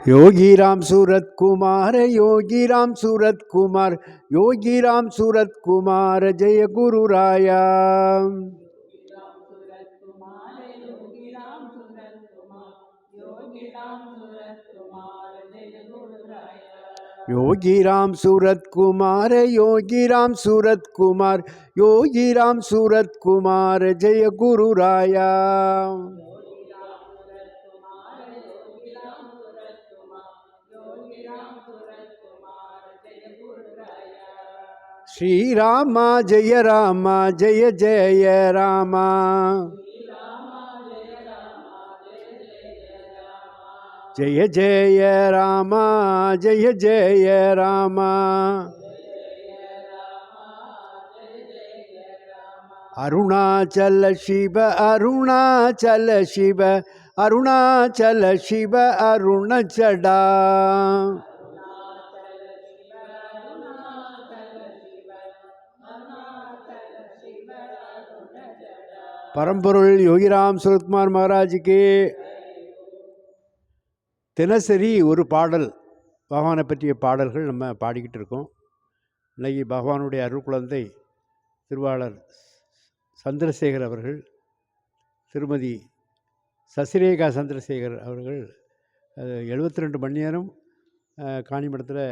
योगी राम सूरत कुमार, योगी राम सूरत कुमार, योगी राम सूरत कुमार, जय गुरु राया। योगी राम सूरत कुमार, योगी राम सूरत कुमार, योगी राम सूरत कुमार, जय गुरु राया। श्री राम जय राम, जय जय राम। जय जय राम, जय जय राम। अरुणाचल शिव, अरुणाचल शिव, अरुणाचल शिव, अरुणचड़ा। பரம்பொருள் யோகிராம் சுரத்குமார் மகாராஜுக்கு தினசரி ஒரு பாடல், பகவானை பற்றிய பாடல்கள் நம்ம பாடிக்கிட்டு இருக்கோம். இன்னைக்கு பகவானுடைய அருள் குழந்தை திருவாளர் சந்திரசேகர் அவர்கள், திருமதி சசிரேகா சந்திரசேகர் அவர்கள் 72 மணி நேரம் காணிமடத்தில்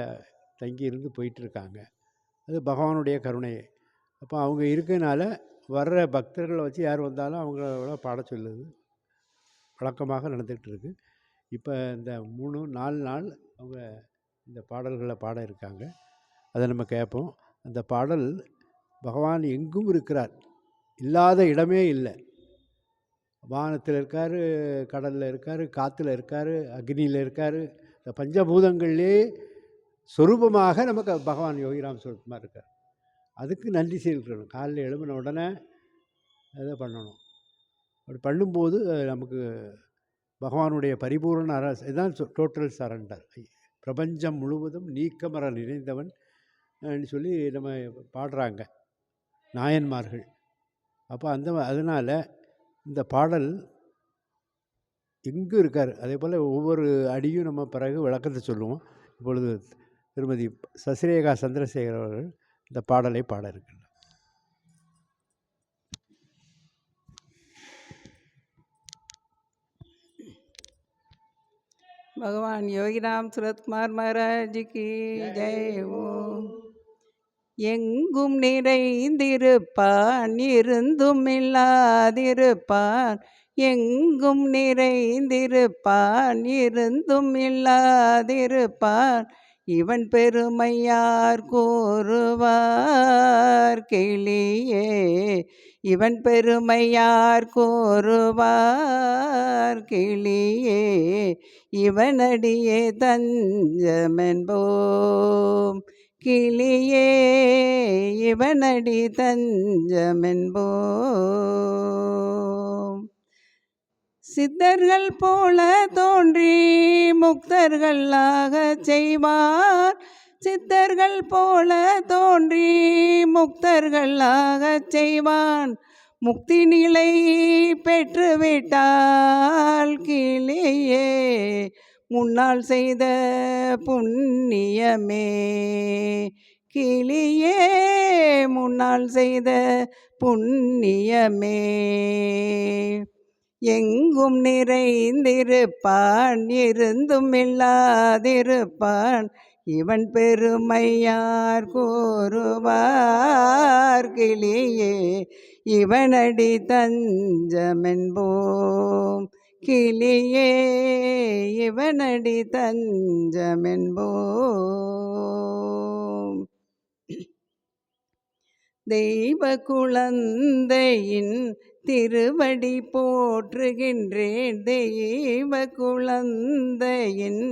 தங்கி இருந்து போயிட்டுருக்காங்க. அது பகவானுடைய கருணை. அப்போ அவங்க இருக்கனால வர்ற பக்தர்களை வச்சு யார் வந்தாலும் அவங்கள பாட சொல்லுது வழக்கமாக நடந்துகிட்டு இருக்கு. இப்போ இந்த 3-4 நாள் அவங்க இந்த பாடல்களை பாட இருக்காங்க. அதை நம்ம கேட்போம். அந்த பாடல், பகவான் எங்கும் இருக்கிறார், இல்லாத இடமே இல்லை. வானத்தில் இருக்கார், கடலில் இருக்கார், காற்றுல இருக்கார், அக்னியில் இருக்கார். இந்த பஞ்சபூதங்கள்லே சொரூபமாக நமக்கு பகவான் யோகிராம் சுரத்குமார் இருக்கார். அதுக்கு நன்றி செலுத்தணும். காலையில் எழும்பின உடனே அதை பண்ணணும். அப்படி பண்ணும்போது நமக்கு பகவானுடைய பரிபூர்ண இதுதான் டோட்டல் சரண்டர். பிரபஞ்சம் முழுவதும் நீக்கமர நிறைந்தவன் சொல்லி நம்ம பாடுறாங்க நாயன்மார்கள். அப்போ அதனால் இந்த பாடல் எங்கும் இருக்கார். அதே போல் ஒவ்வொரு அடியும் நம்ம பிறகு விளக்கத்தை சொல்லுவோம். இப்பொழுது திருமதி சசிரேகா சந்திரசேகர் அவர்கள் இந்த பாடலை பாட இருக்கின்றார். भगवान योगिराम सुरत्कुमार महाराज की जय हो. எங்கும் நிறைந்திருப்பான், இருந்தும் இல்லாதிருப்பான். எங்கும் நிறைந்திருப்பான், இருந்தும் இல்லாதிருப்பான். இவன் பெருமையார் கூறுவார் கிளியே, இவன் பெருமையார் கூறுவார் கிளியே. இவனடியே தஞ்சமென்போம் கிளியே, இவனடி தஞ்சமென்போம். சித்தர்கள் போல தோன்றி முக்தர்களாக செய்வார், சித்தர்கள் போல தோன்றி முக்தர்களாக செய்வான். முக்தி நிலை பெற்றுவிட்டால் கிளியே, முன்னால் செய்த புண்ணியமே கிளியே, முன்னால் செய்த புண்ணியமே. எங்கும் நிறைந்திருப்பான், இருந்தும் இல்லாதிருப்பான். இவன் பெருமையார் கூறுவார் கிளியே, இவனடி தஞ்சமென்போம் கிளியே, இவனடி தஞ்சமென்போம். தெய்வ குழந்தையின் திருவடி போற்றுகின்றேன், தெய்வ குழந்தையின்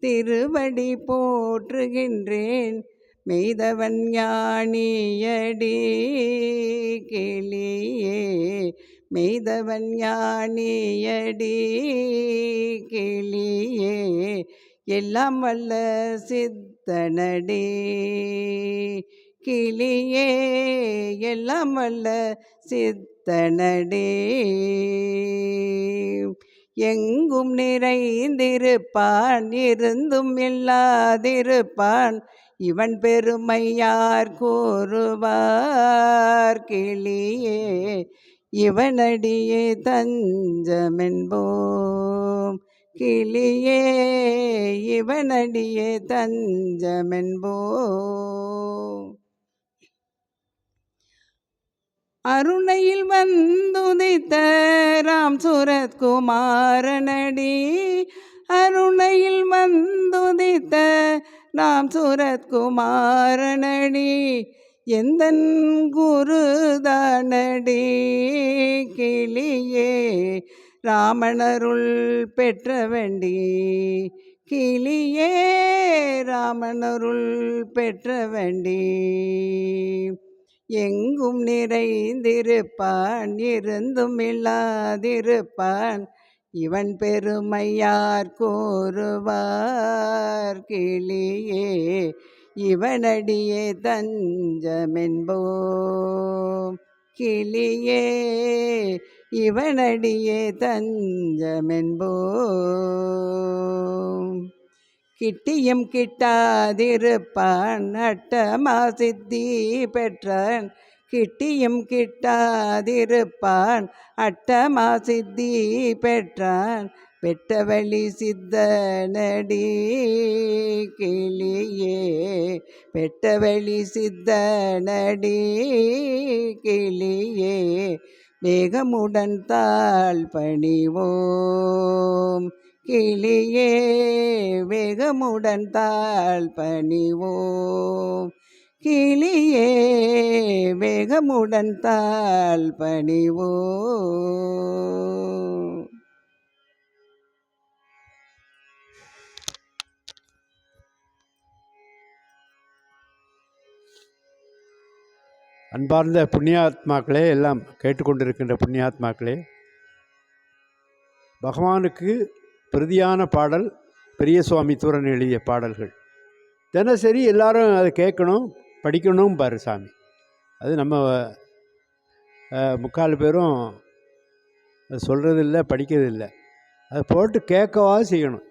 திருவடி போற்றுகின்றேன். மெய்தவன் ஞானியடி கிளியே, மெய்தவன் ஞானியடி கிளியே. எல்லாம் வல்ல சித்தனடி கிளியே, எல்லாம் வல்ல சித்தனடி. எங்கும் நிறைந்திருப்பான் இருந்தும் இல்லாதிருப்பான் இவன் பெருமை யார் கூறுவார் கிளியே இவனடியே தஞ்சமென்போம் கிளியே இவனடியே தஞ்சமென்போம் அருணையில் வந்துதித்த ராம் சுரத்குமாரனடி அருணையில் வந்துதித்த ராம் சுரத்குமாரனடி எந்தன் குருதானடி கிளியே ராமனருள் பெற்றவண்டி கிளியே ராமனருள் பெற்றவண்டி எங்கும் நிறைந்திருப்பான் இருந்தும் இல்லாதிருப்பான் இவன் பெருமை யார் கூறுவார் கிளியே இவனடியே தஞ்சமென்போம் கிளியே இவனடியே தஞ்சமென்போம் கிட்டியும் கிட்டாதிருப்பான் அட்டமா சித்தி பெற்றான் கிட்டியும் கிட்டாதிருப்பான் அட்டமா சித்தி பெற்றான் பெட்டவழி சித்தனடி கிளியே பெட்டவழி சித்தனடி கிளியே வேகமுடன் தாழ் பணிவோம் கிளியே வேகமுடன் தாழ் பணிவோம் கிளியே வேகமுடன் தாழ் பணிவோம். அன்பார்ந்த புண்ணியாத்மாக்களே, எல்லாம் கேட்டுக்கொண்டிருக்கின்ற புண்ணியாத்மாக்களே, பகவானுக்கு பிரதியான பாடல் பெரிய சுவாமி தூரன் எழுதிய பாடல்கள். தினசரி எல்லாரும் அதை கேட்கணும், படிக்கணும் பாரு சாமி. அது நம்ம முக்கால் பேரும் சொல்கிறதில்ல, படிக்கிறதில்லை. அதை போட்டு கேட்கவா செய்யணும்.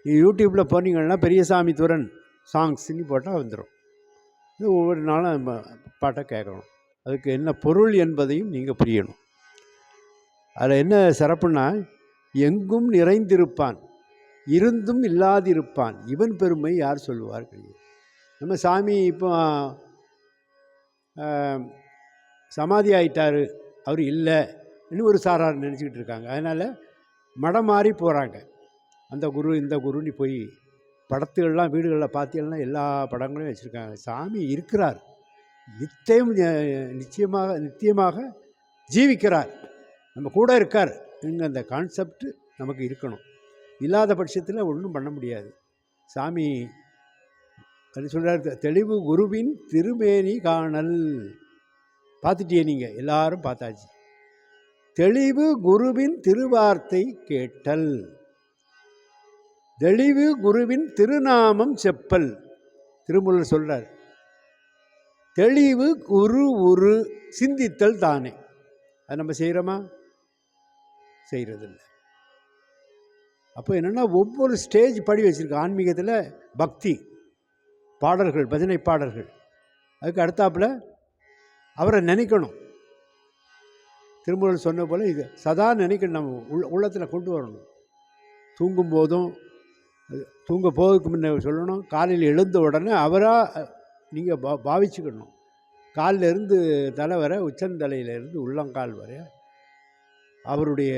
யூடியூப்பில் போனீங்கன்னா பெரியசாமி தூரன் சாங்ஸ்ன்னு போட்டால் வந்துடும். இது ஒவ்வொரு நாளும் நம்ம பாட்டை கேட்கணும். அதுக்கு என்ன பொருள் என்பதையும் நீங்கள் புரியணும். அதில் என்ன சிறப்புன்னா, எங்கும் நிறைந்திருப்பான் இருந்தும் இல்லாதிருப்பான் இவன் பெருமை யார் சொல்லுவார்கள். நம்ம சாமி இப்போ சமாதி ஆயிட்டார், அவர் இல்லை இன்னும் ஒரு சாரார் நினச்சிக்கிட்டு இருக்காங்க. அதனால் மடம் மாறி போகிறாங்க. அந்த குரு இந்த குருன்னு போய் படத்துகள்லாம் வீடுகளில் பார்த்தீங்கன்னா எல்லா படங்களையும் வச்சுருக்காங்க. சாமி இருக்கிறார், நித்தியமாக ஜீவிக்கிறார், நம்ம கூட இருக்கார். அந்த கான்செப்ட் நமக்கு இருக்கணும். இல்லாத பட்சத்தில் ஒன்றும் பண்ண முடியாது. சாமி அது சொல்கிறார், தெளிவு குருவின் திருமேனி காணல். பார்த்துட்டியே நீங்கள், எல்லாரும் பார்த்தாச்சு. தெளிவு குருவின் திருவார்த்தை கேட்டல், தெளிவு குருவின் திருநாமம் செப்பல். திருமூலர் சொல்கிறார், தெளிவு குரு உரு சிந்தித்தல் தானே. அது நம்ம செய்கிறோமா? செய்கிறதில்லை. அப்போ என்னென்னா, ஒவ்வொரு ஸ்டேஜ் படி வச்சுருக்க ஆன்மீகத்தில் பக்தி பாடல்கள், பஜனை பாடல்கள். அதுக்கு அடுத்தாப்பில் அவரை நினைக்கணும். திருமூலர் சொன்ன போல் இது சதா நினைக்கணும், நம்ம உள்ளத்தில் கொண்டு வரணும். தூங்கும் போதும், தூங்க போகிறதுக்கு முன்ன சொல்லணும். காலையில் எழுந்த உடனே அவராக நீங்கள் பாவிச்சுக்கணும். காலில் இருந்து தலை வர, உச்சந்தலையிலேருந்து உள்ளங்கால் வர அவருடைய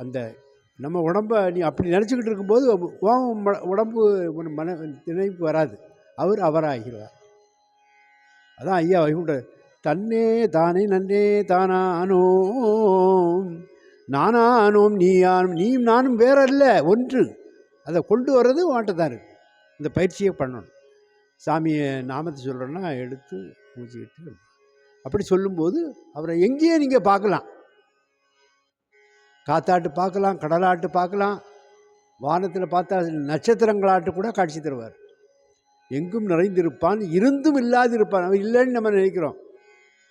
அந்த நம்ம உடம்பை நீ அப்படி நினச்சிக்கிட்டு இருக்கும்போது உடம்பு மன நினைவுக்கு வராது. அவர் அவராகிறார். அதான் ஐயா வைகுண்ட தன்னே தானே நன்னே தானானோம் நானானோம் நீயானும் நீ நானும் வேற இல்லை ஒன்று. அதை கொண்டு வர்றது வாட்டத்தான் இருக்கு. இந்த பயிற்சியை பண்ணணும். சாமியை நாமத்தை சொல்கிறோன்னா எடுத்து மூச்சுக்கிட்டு அப்படி சொல்லும்போது அவரை எங்கேயே நீங்கள் பார்க்கலாம். காத்தாட்டு பார்க்கலாம், கடலாட்டு பார்க்கலாம், வானத்தில் பார்த்தா நட்சத்திரங்களாட்டு கூட காட்சி தருவார். எங்கும் நிறைந்திருப்பான் இருந்தும் இல்லாதிருப்பான். அவன் இல்லைன்னு நம்ம நினைக்கிறோம்.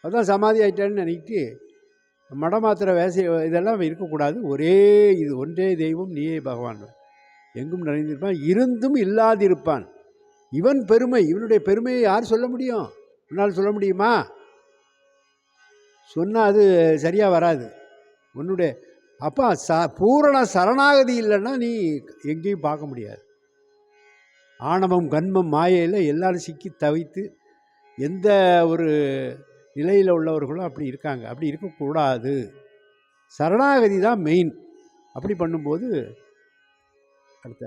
அதுதான் சமாதி ஆகிட்டான்னு நினைக்கிட்டு மடமாத்திர வேசி இதெல்லாம் இருக்கக்கூடாது. ஒரே இது ஒன்றே தெய்வம் நீயே பகவான், எங்கும் நிறைந்திருப்பான், இருந்தும் இல்லாதிருப்பான். இவன் பெருமை, இவனுடைய பெருமையை யார் சொல்ல முடியும்? உன்னால் சொல்ல முடியுமா? சொன்னால் அது சரியாக வராது. உன்னுடைய அப்போ பூரண சரணாகதி இல்லைன்னா நீ எங்கேயும் பார்க்க முடியாது. ஆணவம் கன்மம் மாயையில் எல்லாரும் சிக்கி தவித்து எந்த ஒரு நிலையில் உள்ளவர்களும் அப்படி இருக்காங்க. அப்படி இருக்கக்கூடாது. சரணாகதி தான் மெயின். அப்படி பண்ணும்போது அடுத்த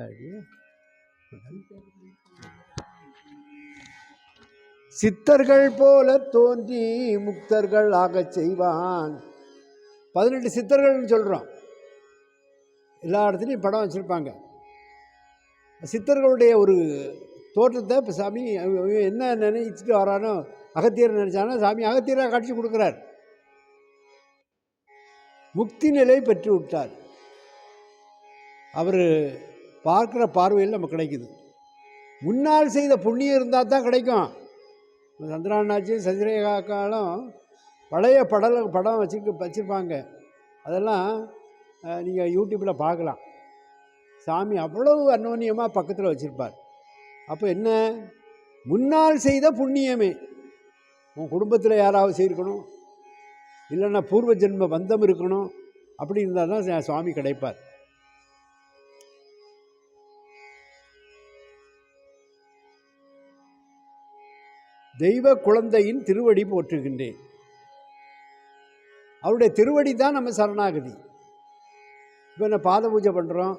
சித்தர்கள் போல தோன்றி முக்தர்கள் ஆகச் செய்வான். 18 சித்தர்கள்னு சொல்கிறோம். எல்லா இடத்துலையும் படம் வச்சுருப்பாங்க. சித்தர்களுடைய ஒரு தோற்றத்தை இப்போ சாமி என்ன நினைச்சிட்டு வரானோ, அகத்தியர் நினச்சானோ சாமி அகத்தியராக காட்சி கொடுக்குறார். முக்தி நிலை பெற்று விட்டார். அவர் பார்க்குற பார்வையில் நமக்கு கிடைக்குது. முன்னால் செய்த புண்ணியம் இருந்தால் தான் கிடைக்கும். சந்திராண்ணாச்சியும் சந்திரேகாக்காலும் பழைய படம் வச்சுருப்பாங்க. அதெல்லாம் நீங்கள் யூடியூப்பில் பார்க்கலாம். சாமி அவ்வளவு அன்னோன்யமாக பக்கத்தில் வச்சுருப்பார். அப்போ என்ன, முன்னால் செய்த புண்ணியமே. உன் குடும்பத்தில் யாராவது செய்திருக்கணும், இல்லைன்னா பூர்வ ஜென்ம பந்தம் இருக்கணும். அப்படி இருந்தால் தான் சுவாமி கிடைப்பார். தெய்வ குழந்தையின் திருவடி போற்றுகின்றேன். அவருடைய திருவடி தான் நம்ம சரணாகதி. இப்போ என்ன பாத பூஜை பண்ணுறோம்,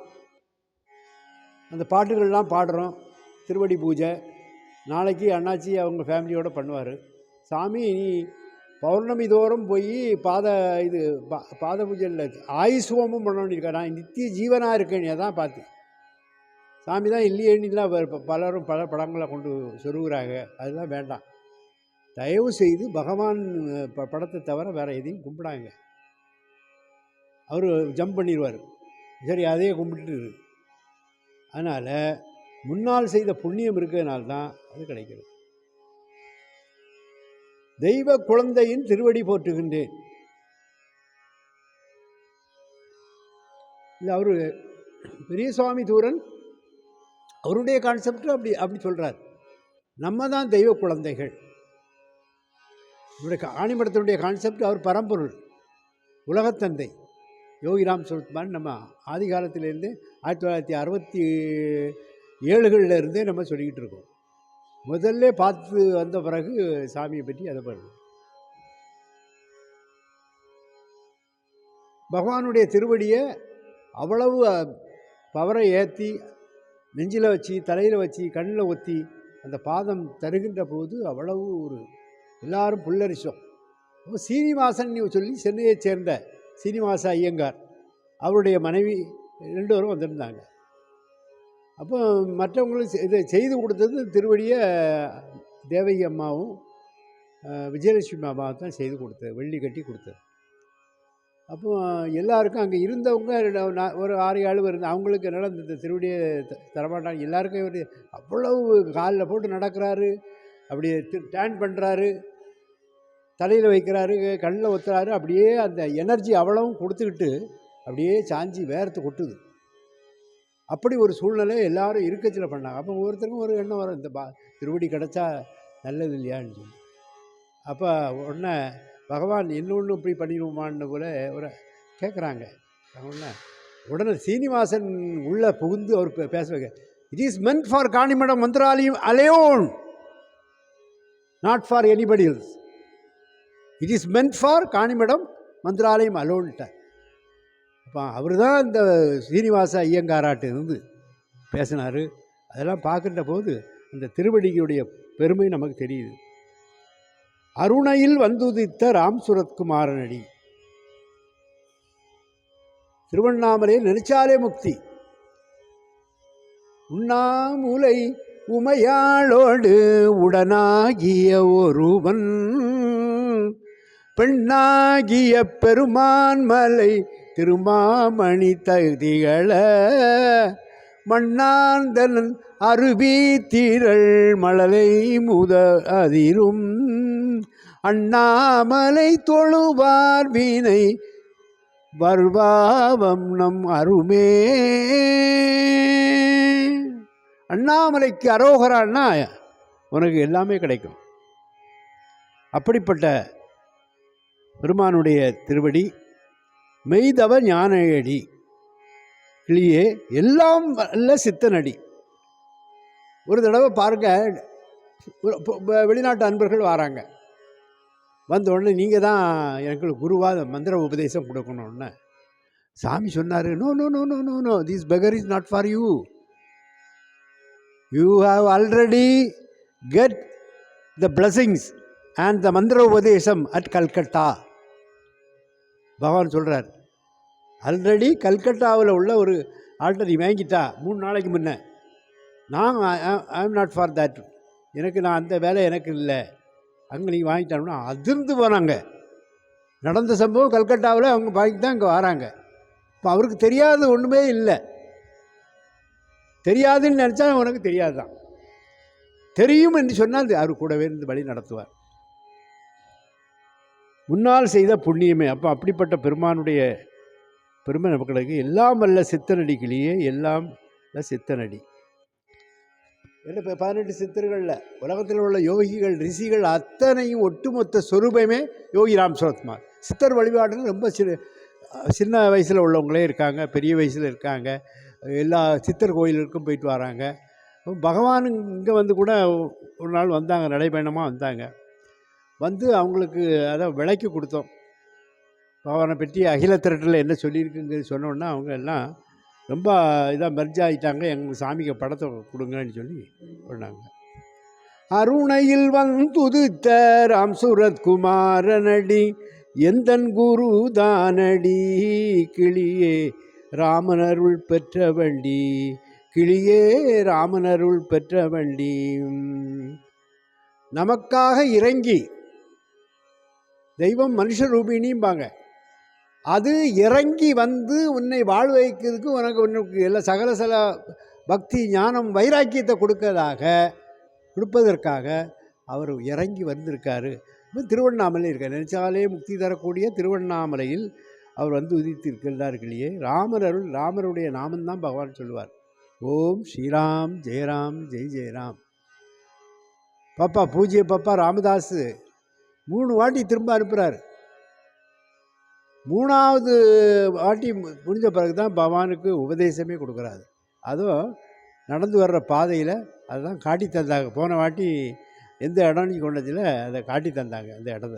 அந்த பாட்டுகள்லாம் பாடுறோம், திருவடி பூஜை. நாளைக்கு அண்ணாச்சி அவங்க ஃபேமிலியோடு பண்ணுவார். சாமி நீ பௌர்ணமி தோறும் போய் பாத பூஜை இல்லை, ஆயுஷ்வமும் பண்ணணும்னு இருக்கா. நான் நித்திய ஜீவனாக இருக்கேன் அதான் பார்த்து. சாமி தான் இல்லையேன்னுலாம் பலரும் பல படங்களை கொண்டு சொருகிறாங்க. அதெல்லாம் வேண்டாம். தயவு செய்து பகவான் படத்தை தவிர வேறு எதையும் கும்பிடாங்க. அவர் ஜம்ப் பண்ணிடுவார். சரி, அதையே கும்பிட்டு. அதனால் முன்னால் செய்த புண்ணியம் இருக்கிறதுனால தான் அது கிடைக்கிறது. தெய்வ குழந்தையின் திருவடி போற்றுகின்றேன். இல்லை, அவர் பெரிய சுவாமி தூரன் அவருடைய கான்செப்ட் அப்படி சொல்கிறார். நம்ம தான் தெய்வ குழந்தைகள். இவருடைய ஆணிமடத்தினுடைய கான்செப்ட் அவர் பரம்பொருள், உலகத்தந்தை யோகிராம் சுரத்மான். நம்ம ஆதி காலத்திலேருந்து 1967களிலிருந்தே நம்ம சொல்லிக்கிட்டு இருக்கோம். முதல்ல பார்த்து வந்த பிறகு சாமியை பற்றி அதை பண்ணுறோம். பகவானுடைய திருவடியை அவ்வளவு பவரை ஏற்றி நெஞ்சில் வச்சு, தலையில் வச்சு, கண்ணில் ஒத்தி அந்த பாதம் தருகின்ற போது அவ்வளவு ஒரு எல்லாரும் புல்லரிசம். அப்போ சீனிவாசன் சொல்லி சென்னையைச் சேர்ந்த சீனிவாச ஐயங்கார், அவருடைய மனைவி 2 பேரும் வந்திருந்தாங்க. அப்போ மற்றவங்களுக்கு இதை செய்து கொடுத்தது திருவடியை தேவகி அம்மாவும் விஜயலட்சுமி அம்மாவும் தான் செய்து கொடுத்தது, வெள்ளி கட்டி கொடுத்தது. அப்போ எல்லாருக்கும் அங்கே இருந்தவங்க ஒரு 6-7 பேர் இருந்தால் அவங்களுக்கு என்னால் இந்த திருவடியை தரமாட்டாங்க. எல்லாருக்கும் இவர் அவ்வளவு காலில் போட்டு நடக்கிறாரு, அப்படியே டேன் பண்ணுறாரு, தலையில் வைக்கிறாரு, கண்ணில் ஒத்துறாரு. அப்படியே அந்த எனர்ஜி அவ்வளவும் கொடுத்துக்கிட்டு அப்படியே சாஞ்சி வேர்த்து கொட்டுது. அப்படி ஒரு சூழ்நிலை எல்லாரும் இருக்கச்சில் பண்ணாங்க. அப்போ ஒவ்வொருத்தருக்கும் ஒரு எண்ணம் வரும், இந்த திருவடி கிடச்சா நல்லது இல்லையான்னு சொல்லி. அப்போ உடனே பகவான் இன்னொன்று இப்படி பண்ணிடுவோமான்னு போல ஒரு கேட்குறாங்க. உடனே சீனிவாசன் உள்ளே புகுந்து அவர் பேச வைக்க, it is meant for Kanimadam Mantralayam alone, not for anybody else. It is meant for Kanimadam Mantralayam அலோன்ட்டார். அப்போ அவர் தான் இந்த சீனிவாச ஐயங்காராட்டு இருந்து பேசினார். அதெல்லாம் பார்க்கின்ற போது அந்த திருவடிகளுடைய பெருமை நமக்கு தெரியுது. அருணையில் வந்துதித்த ராம் சுரத்குமாரனடி. திருவண்ணாமலையை நினைச்சாலே முக்தி. உண்ணாமுலை உமையாளோடு உடனாகிய ஒருவன், பெண்ணாகிய பெருமான் மலை திருமாமணி தகுதிகள, மண்ணாந்தன் அருவி தீரள் மழலை முத அதிரும் அண்ணாமலை தொழுவார் வீணை வருவாவம் நம் அருமே. அண்ணாமலைக்கு அரோகரான்னா உனக்கு எல்லாமே கிடைக்கும். அப்படிப்பட்ட பெருமானுடைய திருவடி மெய்தவ ஞானயடி கிளியே எல்லாம் நல்ல சித்தனடி. ஒரு தடவை பாருங்க, வெளிநாட்டு அன்பர்கள் வராங்க. வந்த உடனே நீங்கள் தான் எனக்கு குருவாக மந்திர உபதேசம் கொடுக்கணும்னு சாமி சொன்னார். No no no no no no, this beggar is not for you. You have already get the blessings and the mantra upadesam at Calcutta. பகவான் சொல்கிறார், ஆல்ரெடி கல்கட்டாவில் உள்ள ஒரு ஆள்கிட்ட நீ வாங்கிட்டா 3 நாளைக்கு முன்னே. நான் I am not for that, நான் அந்த வேலை எனக்கு இல்லை, அங்கே நீங்கள் வாங்கிட்டாங்கன்னா அதிர்ந்து போனாங்க. நடந்த சம்பவம் கல்கட்டாவில் அவங்க வாங்கிட்டு தான் இங்கே வராங்க. இப்போ அவருக்கு தெரியாத ஒன்றுமே இல்லை. தெரியாதுன்னு நினச்சா உனக்கு தெரியாது தான். தெரியும் என்று சொன்னால் அவர் கூடவே இருந்து வழி நடத்துவார். முன்னால் செய்த புண்ணியமே. அப்போ அப்படிப்பட்ட பெருமானுடைய பெருமை நமக்கு எல்லாம் வல்ல சித்தனடிக்கிலேயே எல்லாம் சித்தனடி. இப்போ 18 சித்தர்களில் உலகத்தில் உள்ள யோகிகள் ரிஷிகள் அத்தனையும் ஒட்டுமொத்த சொரூபமே யோகி ராம் சுரத்குமார். சித்தர் வழிபாடுன்னு ரொம்ப சின்ன வயசில் உள்ளவங்களே இருக்காங்க, பெரிய வயசில் இருக்காங்க. எல்லா சித்தர் கோயிலுக்கும் போயிட்டு வராங்க. பகவான் இங்கே வந்து கூட ஒரு நாள் வந்தாங்க, நடைபயணமாக வந்தாங்க. வந்து அவங்களுக்கு அதை விலைக்கு கொடுத்தோம். பகவானை பற்றி அகில திரட்டில் என்ன சொல்லியிருக்குங்கிறது சொன்னோன்னா அவங்க எல்லாம் ரொம்ப இதாக மெர்ஜ் ஆகிட்டாங்க. எங்கள் சாமிக்கு படத்தை கொடுங்கன்னு சொல்லி சொன்னாங்க. அருணையில் வந்துதித்த ராம் சுரத்குமாரனடி எந்தன் குரு தானடி கிளியே ராமனருள் பெற்ற வண்டி, கிளியே ராமனருள் பெற்ற வண்டி. நமக்காக இறங்கி தெய்வம் மனுஷ ரூபினிம்பாங்க. அது இறங்கி வந்து உன்னை வாழ வைக்கிறதுக்கு உனக்கு எல்லா சகல பக்தி ஞானம் வைராக்கியத்தை கொடுப்பதற்காக அவர் இறங்கி வந்திருக்காரு. திருவண்ணாமலை இருக்கார். நினைச்சாலே முக்தி தரக்கூடிய திருவண்ணாமலையில் அவர் வந்து உதித்திருக்கிறார்களே. ராமருடைய நாமந்தான் பகவான் சொல்லுவார். ஓம் ஸ்ரீராம் ஜெயராம் ஜெய் ஜெயராம். பாப்பா பூஜ்ய பாப்பா ராமதாஸ் 3 வாட்டி திரும்ப அனுப்புகிறார். 3வது வாட்டி முடிஞ்ச பிறகு தான் பகவானுக்கு உபதேசமே கொடுக்குறாரு. அதுவும் நடந்து வர்ற பாதையில் அதுதான் காட்டி தந்தாங்க. போன வாட்டி எந்த இடம்னு கொண்டதில் அதை காட்டி தந்தாங்க. அந்த இடத்த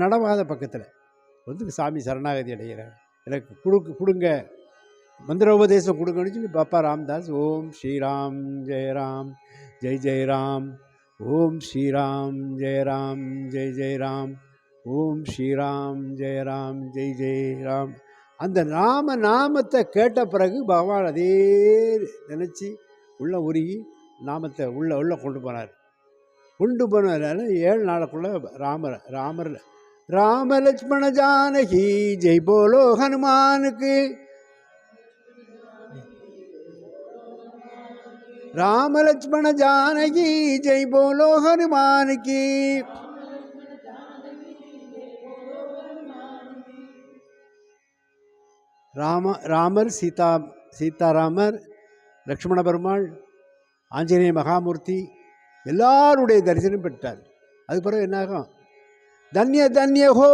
நடவாத பக்கத்தில் வந்து சாமி சரணாகதி அடைகிறார். எனக்கு கொடுங்க மந்திர உபதேசம் கொடுங்கன்னு சொல்லி பாப்பா ராம்தாஸ் ஓம் ஸ்ரீராம் ஜெயராம் ஜெய் ஜெயராம், ஓம் ஸ்ரீராம் ஜெயராம் ஜெய் ஜெயராம், ஓம் ஸ்ரீராம் ஜெயராம் ஜெய் ஜெயராம். அந்த நாமத்தை கேட்ட பிறகு பகவான் அதே நினச்சி உள்ள உருகி நாமத்தை உள்ள கொண்டு போனதுனால 7 நாளுக்குள்ள ராம லட்சுமண ஜானகி ஜெய் போலோ ஹனுமானுக்கு, ராம லட்சுமண ஜானகி ஜெய் போலோ ஹனுமானுக்கு. ராமர் சீதாராமர், லக்ஷ்மண பெருமாள், ஆஞ்சநேய மகாமூர்த்தி எல்லாருடைய தரிசனம் பெற்றார். அது பிறகு என்னாகும்? தன்ய தன்ய ஹோ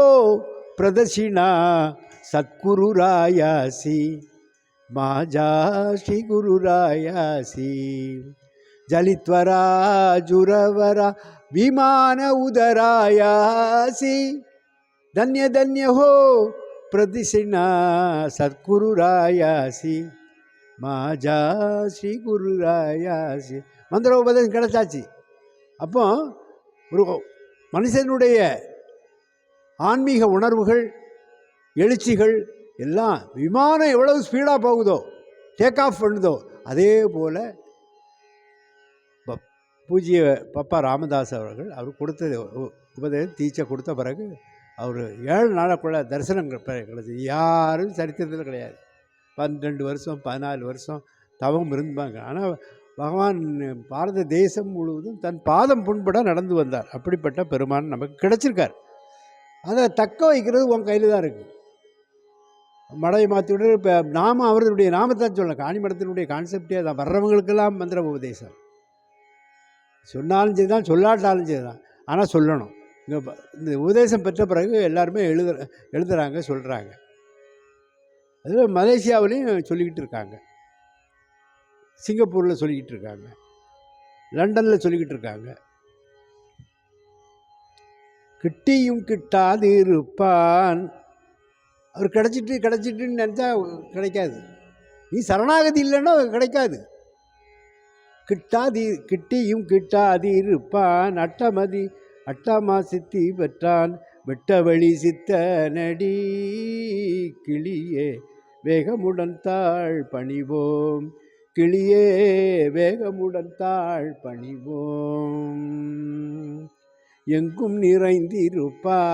பிரதர்ஷினா சத்குரு ராயாசி மாஜா ஸ்ரீ குரு ராயாசி ஜலித்வரா ஜுரவரா விமான உதராயாசி. தன்ய தன்ய ஹோ பிரதிஷ்ணா சத்குரு ராயாசி மாஜா ஸ்ரீ குரு ராயாசி. மந்திர உபதேசம் கிடைச்சாச்சு. அப்போ ஒரு மனுஷனுடைய ஆன்மீக உணர்வுகள் எழுச்சிகள் எல்லாம் விமானம் எவ்வளவு ஸ்பீடாக போகுதோ, டேக் ஆஃப் பண்ணுதோ, அதே போல் பூஜ்ய பாப்பா ராமதாஸ் அவர்கள் அவர் கொடுத்த உபதேசம் தீட்சை கொடுத்த பிறகு அவர் 7 நாளுக்குள்ள தரிசனம் கிடைச்சது. யாரும் சரித்திரத்தில் கிடையாது. 12 வருஷம் 14 வருஷம் தவம் இருந்தாங்க. ஆனால் பகவான் பாரத தேசம் முழுவதும் தன் பாதம் புண்பட நடந்து வந்தார். அப்படிப்பட்ட பெருமான் நமக்கு கிடைச்சிருக்கார். அதை தக்க வைக்கிறது உன் கையில் தான் இருக்குது. மடையை மாற்றி விட இப்போ நாம அவர்களுடைய நாமத்தான் சொல்லலாம். காணி மடத்தினுடைய கான்செப்டே தான். வர்றவங்களுக்கெல்லாம் மந்திர உபதேசம் சொன்னாலும் சரி தான், சொல்லாட்டாலும் சரி தான், ஆனால் சொல்லணும். இங்கே இந்த உபதேசம் பெற்ற பிறகு எல்லாருமே எழுதுகிறாங்க, சொல்கிறாங்க. அதில் மலேசியாவிலையும் சொல்லிக்கிட்டு இருக்காங்க, சிங்கப்பூரில் சொல்லிக்கிட்டு இருக்காங்க, லண்டனில் சொல்லிக்கிட்டு இருக்காங்க. கிட்டியும் கிட்டாது இருப்பான். அவர் கிடச்சிட்டுன்னு நினச்சா கிடைக்காது. நீ சரணாகதி இல்லைன்னா கிடைக்காது. கிட்டியும் கிட்டாது இருப்பான். அட்டமா சித்தி பெற்றான். விட்ட வழி சித்த நடி கிளியே வேகமுடன் தாழ் பணிவோம். கிளியே வேகமுடன் தாழ் பணிவோம். எங்கும் நிறைந்திருப்பான்.